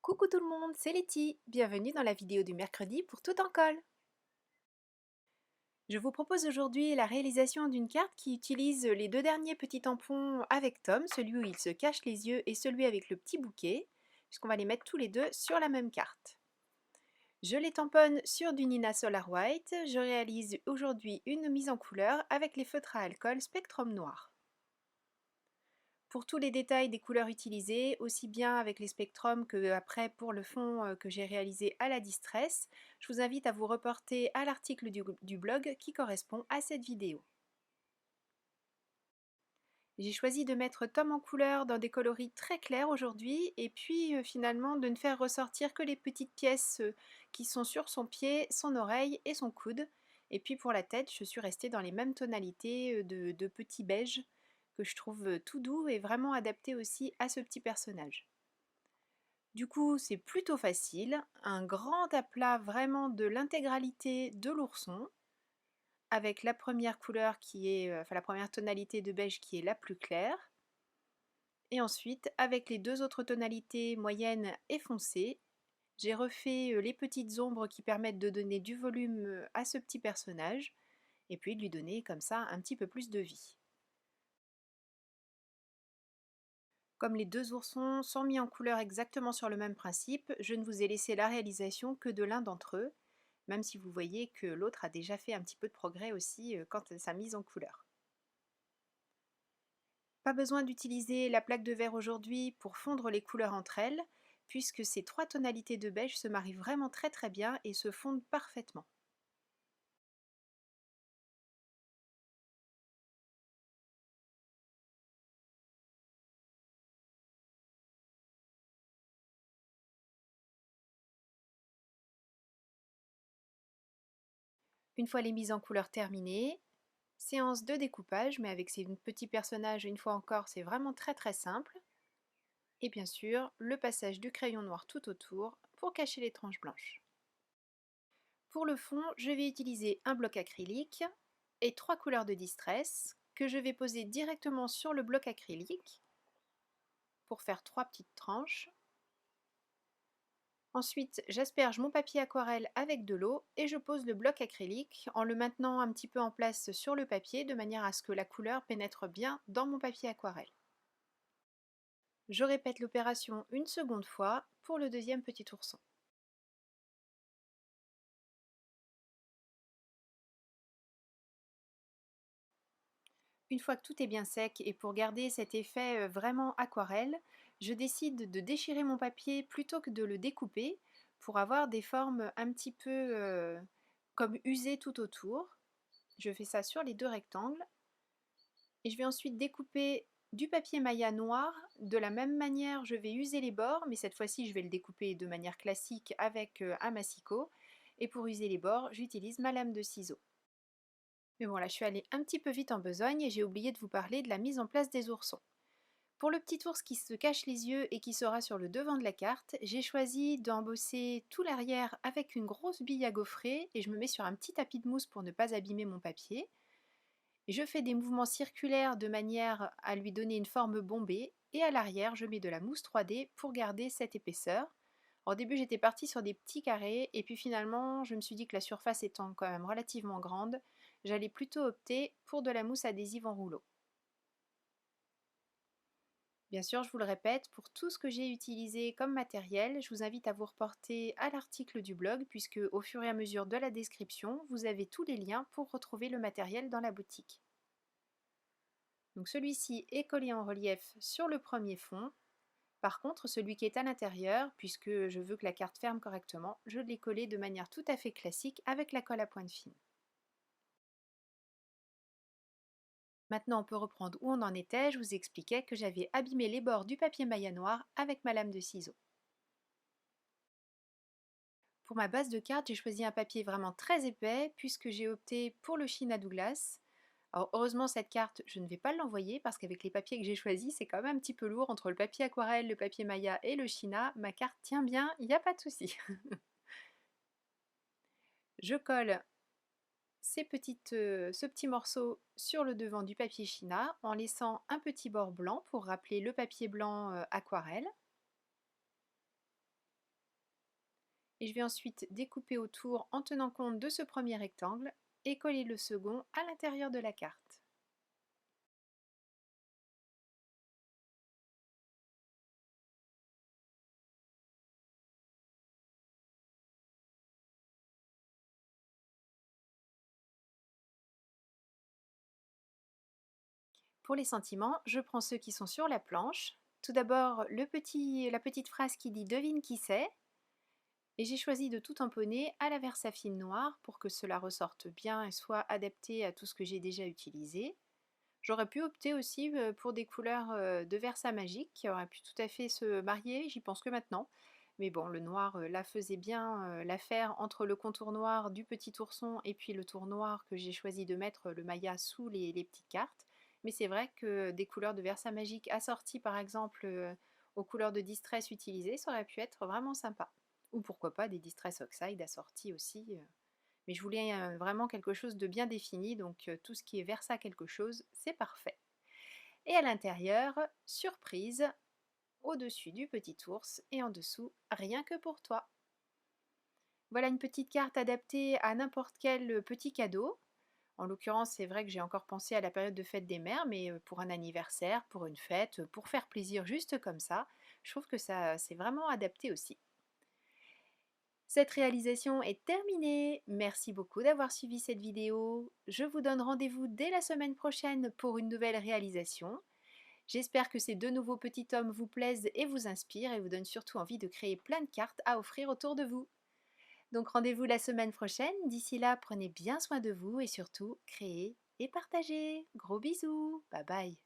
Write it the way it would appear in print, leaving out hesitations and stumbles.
Coucou tout le monde, c'est Letty. Bienvenue dans la vidéo du mercredi pour Tout en colle. Je vous propose aujourd'hui la réalisation d'une carte qui utilise les deux derniers petits tampons avec Tom, celui où il se cache les yeux et celui avec le petit bouquet, puisqu'on va les mettre tous les deux sur la même carte. Je les tamponne sur du Nina Solar White. Je réalise aujourd'hui une mise en couleur avec les feutres à alcool Spectrum Noir. Pour tous les détails des couleurs utilisées, aussi bien avec les spectrums que après pour le fond que j'ai réalisé à la Distress, je vous invite à vous reporter à l'article du blog qui correspond à cette vidéo. J'ai choisi de mettre Tom en couleur dans des coloris très clairs aujourd'hui et puis finalement de ne faire ressortir que les petites pièces qui sont sur son pied, son oreille et son coude. Et puis pour la tête, je suis restée dans les mêmes tonalités de petit beige que je trouve tout doux et vraiment adapté aussi à ce petit personnage. Du coup, c'est plutôt facile, un grand aplat vraiment de l'intégralité de l'ourson, avec la première couleur qui est, enfin la première tonalité de beige qui est la plus claire, et ensuite avec les deux autres tonalités moyennes et foncées, j'ai refait les petites ombres qui permettent de donner du volume à ce petit personnage, et puis de lui donner comme ça un petit peu plus de vie. Comme les deux oursons sont mis en couleur exactement sur le même principe, je ne vous ai laissé la réalisation que de l'un d'entre eux, même si vous voyez que l'autre a déjà fait un petit peu de progrès aussi quant à sa mise en couleur. Pas besoin d'utiliser la plaque de verre aujourd'hui pour fondre les couleurs entre elles, puisque ces trois tonalités de beige se marient vraiment très bien et se fondent parfaitement. Une fois les mises en couleur terminées, séance de découpage, mais avec ces petits personnages, une fois encore, c'est vraiment très simple. Et bien sûr, le passage du crayon noir tout autour pour cacher les tranches blanches. Pour le fond, je vais utiliser un bloc acrylique et trois couleurs de Distress que je vais poser directement sur le bloc acrylique pour faire trois petites tranches. Ensuite, j'asperge mon papier aquarelle avec de l'eau et je pose le bloc acrylique en le maintenant un petit peu en place sur le papier de manière à ce que la couleur pénètre bien dans mon papier aquarelle. Je répète l'opération une seconde fois pour le deuxième petit ourson. Une fois que tout est bien sec et pour garder cet effet vraiment aquarelle, je décide de déchirer mon papier plutôt que de le découper pour avoir des formes un petit peu comme usées tout autour. Je fais ça sur les deux rectangles et je vais ensuite découper du papier maya noir. De la même manière, je vais user les bords, mais cette fois-ci, je vais le découper de manière classique avec un massicot. Et pour user les bords, j'utilise ma lame de ciseaux. Mais bon, là, je suis allée un petit peu vite en besogne et j'ai oublié de vous parler de la mise en place des oursons. Pour le petit ours qui se cache les yeux et qui sera sur le devant de la carte, j'ai choisi d'embosser tout l'arrière avec une grosse bille à gaufrer et je me mets sur un petit tapis de mousse pour ne pas abîmer mon papier. Et je fais des mouvements circulaires de manière à lui donner une forme bombée et à l'arrière, je mets de la mousse 3D pour garder cette épaisseur. Au début, j'étais partie sur des petits carrés et puis finalement, je me suis dit que la surface étant quand même relativement grande, j'allais plutôt opter pour de la mousse adhésive en rouleau. Bien sûr, je vous le répète, pour tout ce que j'ai utilisé comme matériel, je vous invite à vous reporter à l'article du blog puisque au fur et à mesure de la description, vous avez tous les liens pour retrouver le matériel dans la boutique. Donc celui-ci est collé en relief sur le premier fond. Par contre, celui qui est à l'intérieur, puisque je veux que la carte ferme correctement, je l'ai collé de manière tout à fait classique avec la colle à pointe fine. Maintenant, on peut reprendre où on en était. Je vous expliquais que j'avais abîmé les bords du papier maya noir avec ma lame de ciseaux. Pour ma base de carte, j'ai choisi un papier vraiment très épais puisque j'ai opté pour le China Douglas. Alors heureusement cette carte, je ne vais pas l'envoyer parce qu'avec les papiers que j'ai choisis, c'est quand même un petit peu lourd entre le papier aquarelle, le papier maya et le China. Ma carte tient bien, il n'y a pas de souci. Je colle ce petit morceau sur le devant du papier China en laissant un petit bord blanc pour rappeler le papier blanc aquarelle. Et je vais ensuite découper autour en tenant compte de ce premier rectangle et coller le second à l'intérieur de la carte. Pour les sentiments, je prends ceux qui sont sur la planche. Tout d'abord, la petite phrase qui dit "Devine qui c'est", et j'ai choisi de tout tamponner à la Versafine noire pour que cela ressorte bien et soit adapté à tout ce que j'ai déjà utilisé. J'aurais pu opter aussi pour des couleurs de Versa Magique qui auraient pu tout à fait se marier, j'y pense que maintenant. Mais bon, le noir là faisait bien l'affaire entre le contour noir du petit ourson et puis le tour noir que j'ai choisi de mettre le Maya sous les petites cartes. Mais c'est vrai que des couleurs de Versa Magique assorties par exemple aux couleurs de Distress utilisées, ça aurait pu être vraiment sympa. Ou pourquoi pas des Distress Oxide assorties aussi. Mais je voulais vraiment quelque chose de bien défini, donc tout ce qui est Versa quelque chose, c'est parfait. Et à l'intérieur, surprise, au-dessus du petit ours et en dessous, rien que pour toi. Voilà une petite carte adaptée à n'importe quel petit cadeau. En l'occurrence, c'est vrai que j'ai encore pensé à la période de fête des mères, mais pour un anniversaire, pour une fête, pour faire plaisir juste comme ça, je trouve que ça c'est vraiment adapté aussi. Cette réalisation est terminée. Merci beaucoup d'avoir suivi cette vidéo. Je vous donne rendez-vous dès la semaine prochaine pour une nouvelle réalisation. J'espère que ces deux nouveaux petits tomes vous plaisent et vous inspirent et vous donnent surtout envie de créer plein de cartes à offrir autour de vous. Donc rendez-vous la semaine prochaine. D'ici là, prenez bien soin de vous et surtout, créez et partagez. Gros bisous. Bye bye.